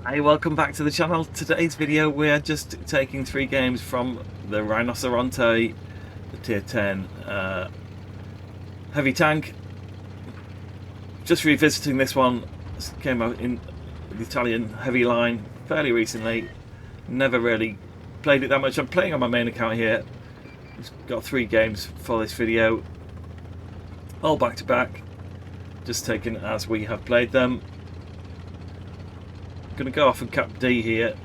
Hey, welcome back to the channel. Today's video we're just taking 3 games from the Rinoceronte, the tier 10 heavy tank. Just revisiting this one. This came out in the Italian heavy line fairly recently. Never really played it that much. I'm playing on my main account here. Just got 3 games for this video, all back to back, just taken as we have played them. Going to go off and cap D here.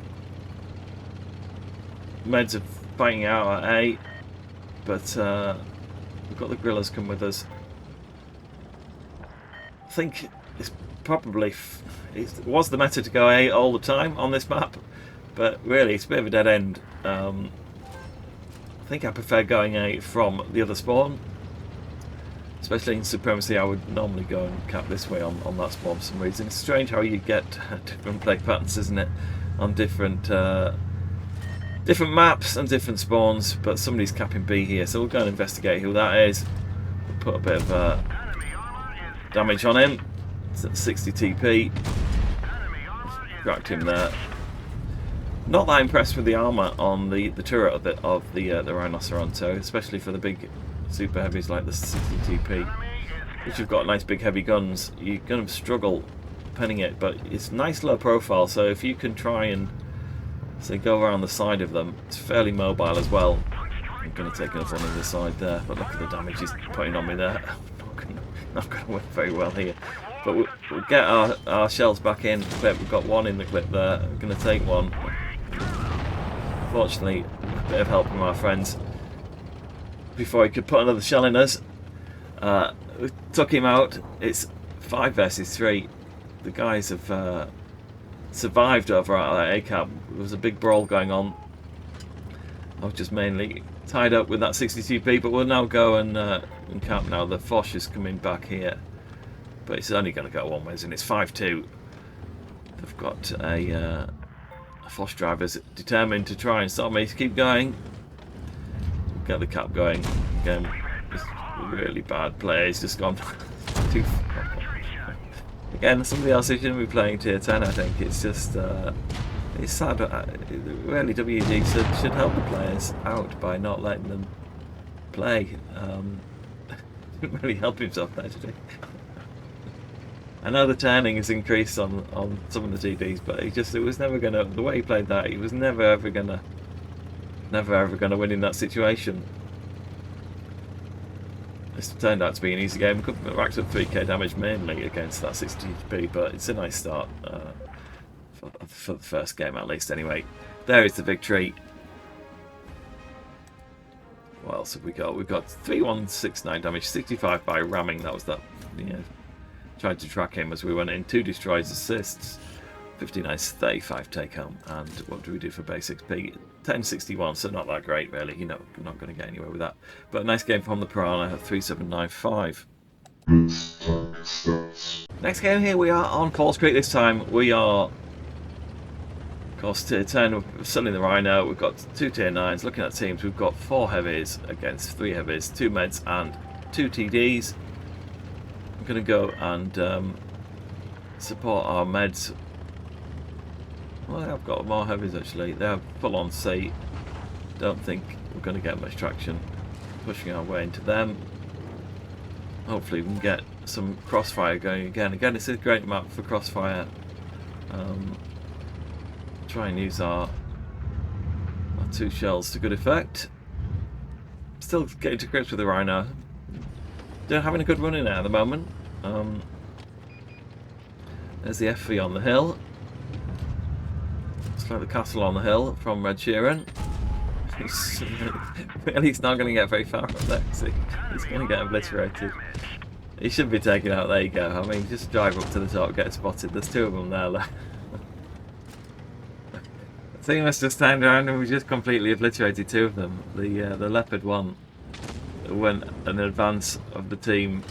Meds are fighting out at A, but we've got the Gorillas come with us. I think it's probably it was the meta to go A all the time on this map, but really it's a bit of a dead end. I think I prefer going A from the other spawn. Especially in Supremacy, I would normally go and cap this way on that spawn for some reason. It's strange how you get different play patterns, isn't it? On different different maps and different spawns, but somebody's capping B here, so we'll go and investigate who that is. We'll put a bit of damage on him. It's at 60 TP. Cracked him there. Not that impressed with the armour on the turret of the Rinoceronte, especially for the big super heavies like the 60 TP, which have got nice big heavy guns. You're going to struggle penning it, but it's nice low profile, so if you can try and say go around the side of them, it's fairly mobile as well. I'm going to take another one on the side there, but look at the damage he's putting on me there. Not going to work very well here, but we'll get our shells back in. We've got one in the clip there. I'm going to take one. Fortunately, a bit of help from our friends before he could put another shell in us. We took him out. It's 5 versus 3. The guys have survived over at that A cap. There was a big brawl going on. I was just mainly tied up with that 60 TP, but we'll now go and cap now. The Foch is coming back here, but it's only going to go one way, and it's 5-2. They've got a Foch driver's determined to try and stop me. Keep going. Get the cap going. Again, it's really bad play. He's just gone too far. Again, somebody else who shouldn't be playing tier 10, I think. It's just it's sad. Really, WD should help the players out by not letting them play. Didn't really help himself there, did he? I know the turning has increased on some of the TDs, but it was never gonna. The way he played that, he was never ever gonna win in that situation. This turned out to be an easy game. Could have racked up 3k damage mainly against that 60 TP, but it's a nice start for the first game at least. Anyway, there is the victory. What else have we got? We've got 3169 damage, 65 by ramming. That was that. Yeah, tried to track him as we went in. 2 destroys, assists. 59, 35 take home, and what do we do for base XP? 1061, so not that great really. You're not going to get anywhere with that. But a nice game from the Piranha at 3795. Next game here, we are on Falls Creek this time. We are, of course, tier 10. We're selling the Rhino. We've got 2 tier 9s. Looking at teams, we've got 4 heavies against 3 heavies, 2 meds and 2 TDs. I'm going to go and support our meds. Well, I've got more heavies actually. They're full on C. Don't think we're going to get much traction pushing our way into them. Hopefully we can get some crossfire going again. Again, it's a great map for crossfire. Try and use our 2 shells to good effect. Still getting to grips with the Rhino. They're having a good run in it at the moment. There's the FV on the hill. Like the castle on the hill from Red Sheeran. He's not going to get very far up there. He's going to get obliterated. He should be taken out. There you go. I mean, just drive up to the top, get spotted. There's 2 of them there. The team must just stand around and we just completely obliterated 2 of them. The leopard one went in advance of the team.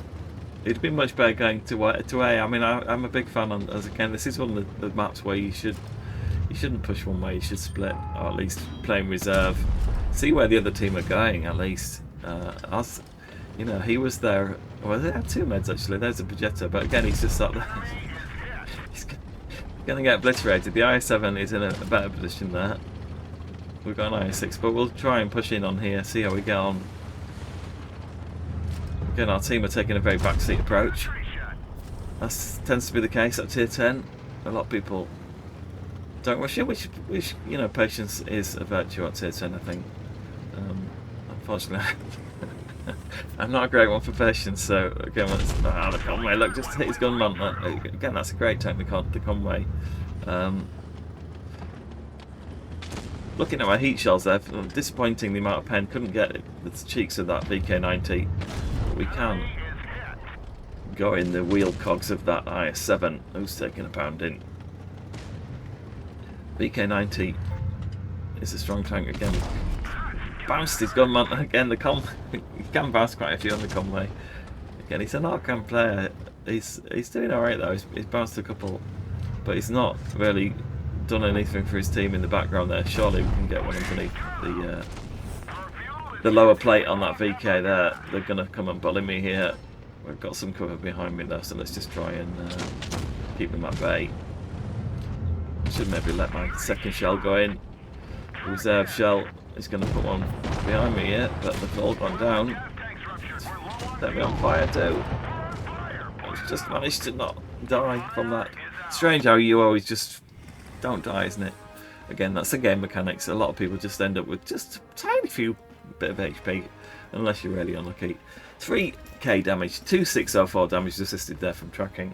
It'd been much better going to A. I mean, I'm a big fan as again. This is one of the maps where you shouldn't push one way, you should split, or at least play in reserve. See where the other team are going, at least. You know, he was there. Well, they had 2 meds actually. There's a Vegeta, but again, he's just sat there. Gonna get obliterated. The IS-7 is in a better position there. We've got an IS-6, but we'll try and push in on here, see how we get on. Again, our team are taking a very backseat approach. That tends to be the case at tier 10. A lot of people don't rush in, which you know, patience is a virtue at tier 10, I think. Unfortunately, I'm not a great one for patience, so again, the Conway, look, just hit his gun man. Again, that's a great technique, the Conway. Looking at my heat shells there, disappointing the amount of pen, couldn't get the cheeks of that VK90, but we can go in the wheel cogs of that IS-7, who's taking a pounding. VK90 is a strong tank again. Bounced his gun man again. He can bounce quite a few on the Conway. Again, he's an Arkham player. He's doing alright though. He's bounced a couple, but he's not really done anything for his team in the background there. Surely we can get one underneath the lower plate on that VK there. They're gonna come and bully me here. We've got some cover behind me though, so let's just try and keep them at bay. Should maybe let my second shell go in. Reserve shell is going to put one behind me here, but they've all gone down. Let me on fire too. I've just managed to not die from that. Strange how you always just don't die, isn't it? Again, that's the game mechanics. A lot of people just end up with just a tiny few bit of HP, unless you're really unlucky. 3k damage, 2604 damage assisted there from tracking.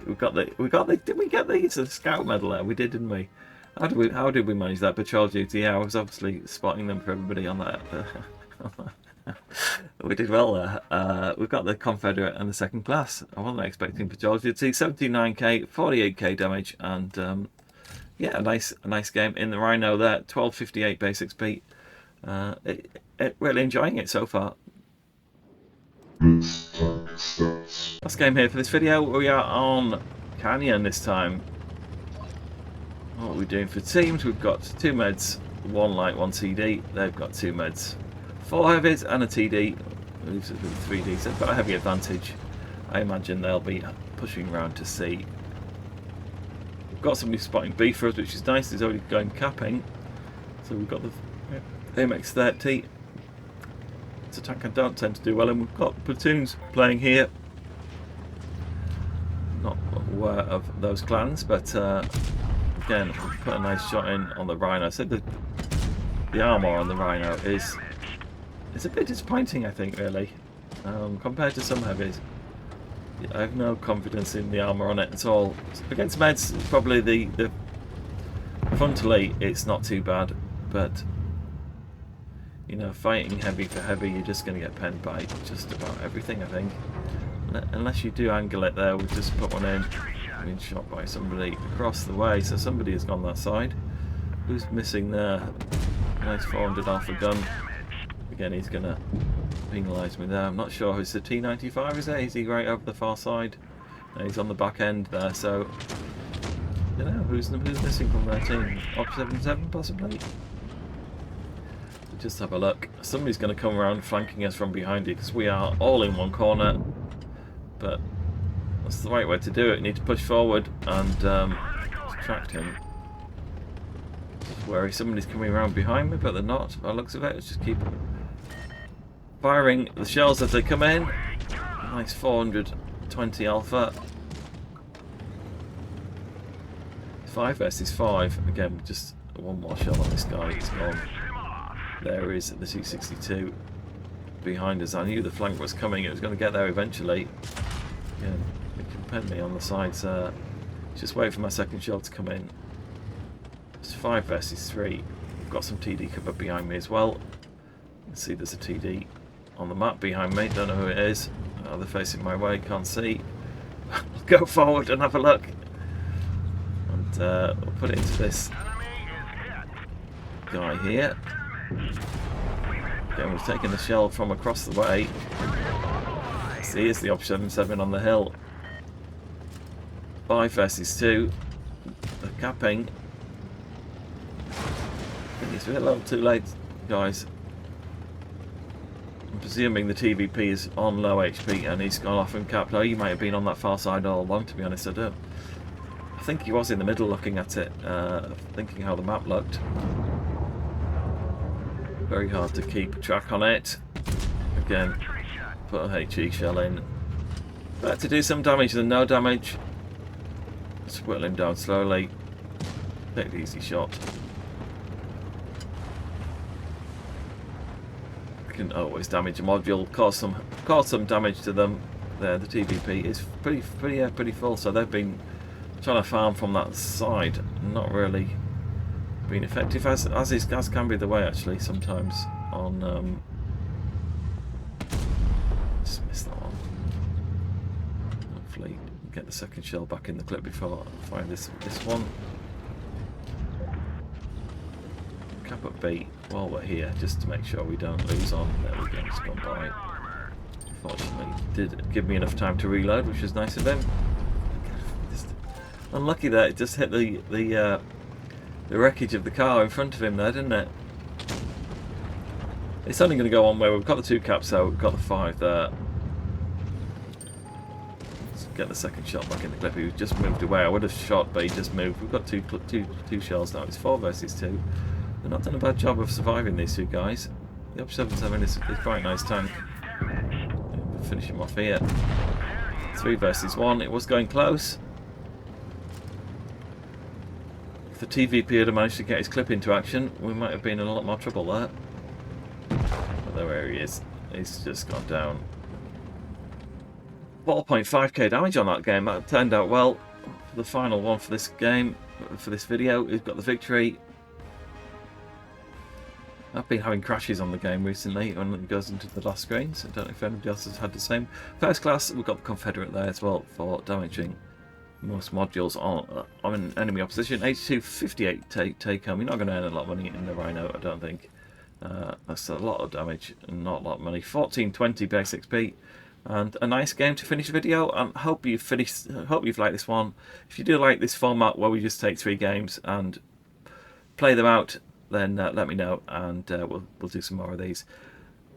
we got the. Did we get the scout medal there? We did, didn't we? How did we manage that? Patrol duty. Yeah, I was obviously spotting them for everybody on that. We did well there. We've got the Confederate and the second class. I wasn't expecting patrol duty. 79k, 48k damage, and yeah, a nice game in the Rhino there. 1258 basic speed. Really enjoying it so far. Last game here for this video. We are on Canyon this time. What are we doing for teams? We've got 2 meds, 1 light, 1 TD. They've got 2 meds, 4 heavies and a TD. Leaves us with 3D, so they've got a heavy advantage. I imagine they'll be pushing around to C. We've got somebody spotting B for us, which is nice. He's already going capping. So we've got the MX-30. It's a tank I don't tend to do well, and we've got platoons playing here. Not aware of those clans, but again, we put a nice shot in on the Rhino. I said the armour on the Rhino is a bit disappointing, I think, really, compared to some heavies. I have no confidence in the armour on it at all. Against meds, probably the frontally it's not too bad, but you know, fighting heavy for heavy, you're just going to get penned by just about everything, I think. Unless you do angle it there, we've just put one in. I've been shot by somebody across the way, so somebody has gone that side. Who's missing there? Nice 400 alpha gun. Again, he's going to penalise me there. I'm not sure. It's the T95, is it? Is he right over the far side? No, he's on the back end there, so I don't know who's missing from their team. Op 77 possibly? Just have a look. Somebody's going to come around flanking us from behind you because we are all in one corner, but that's the right way to do it. You need to push forward and distract him. Just worry somebody's coming around behind me, but they're not. By the looks of it, let's just keep firing the shells as they come in. Nice 420 alpha. 5 versus 5. Again, just one more shell on this guy. He's gone. There is the 262 behind us. I knew the flank was coming. It was going to get there eventually. Yeah, it can pen me on the sides. Just wait for my second shell to come in. It's 5 versus 3. We've got some TD cover behind me as well. You can see there's a TD on the map behind me. Don't know who it is. They're facing my way. Can't see. I'll go forward and have a look. And we'll put it into this guy here. Again, we've taken the shell from across the way. See, here's the Op 77 on the hill. 5 versus 2. The capping. I think it's a little too late, guys. I'm presuming the TVP is on low HP and he's gone off and capped. Oh, he might have been on that far side all along, to be honest. I I think he was in the middle looking at it, thinking how the map looked. Very hard to keep track on it. Again, put a HE shell in. Better to do some damage than no damage. Just whittle him down slowly. Take the easy shot. Can always damage a module, cause some damage to them. There, the TVP is pretty full, so they've been trying to farm from that side, not really being effective, as can be the way actually sometimes on. Just missed that one. Hopefully, get the second shell back in the clip before I find this one. Cap up B while we're here, just to make sure we don't lose on. There we go, it's gone by. Fortunately, did give me enough time to reload, which was nice of him. Just unlucky that it just hit the wreckage of the car in front of him there, didn't it? It's only going to go on where we've got the 2 caps out, we've got the 5 there. Let's get the second shot back in the clip. He just moved away. I would have shot, but he just moved. We've got two shells now. It's 4 versus 2. They've not done a bad job of surviving, these 2 guys. The Op 77 is quite a nice tank. We'll finish him off here. 3 versus 1. It was going close. If the TVP had managed to get his clip into action, we might have been in a lot more trouble there. But there he is. He's just gone down. 4.5k damage on that game. That turned out well. The final one for this game, for this video, we've got the victory. I've been having crashes on the game recently when it goes into the last screens. I don't know if anybody else has had the same. First class, we've got the Confederate there as well for damaging most modules on an enemy opposition. 82, 58 take home. You're not going to earn a lot of money in the Rhino, I don't think. That's a lot of damage and not a lot of money. 1420 base XP. And a nice game to finish the video. I hope you've liked this one. If you do like this format where we just take 3 games and play them out, then let me know, and we'll do some more of these.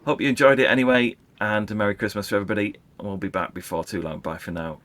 Hope you enjoyed it anyway, and a Merry Christmas to everybody, and we'll be back before too long. Bye for now.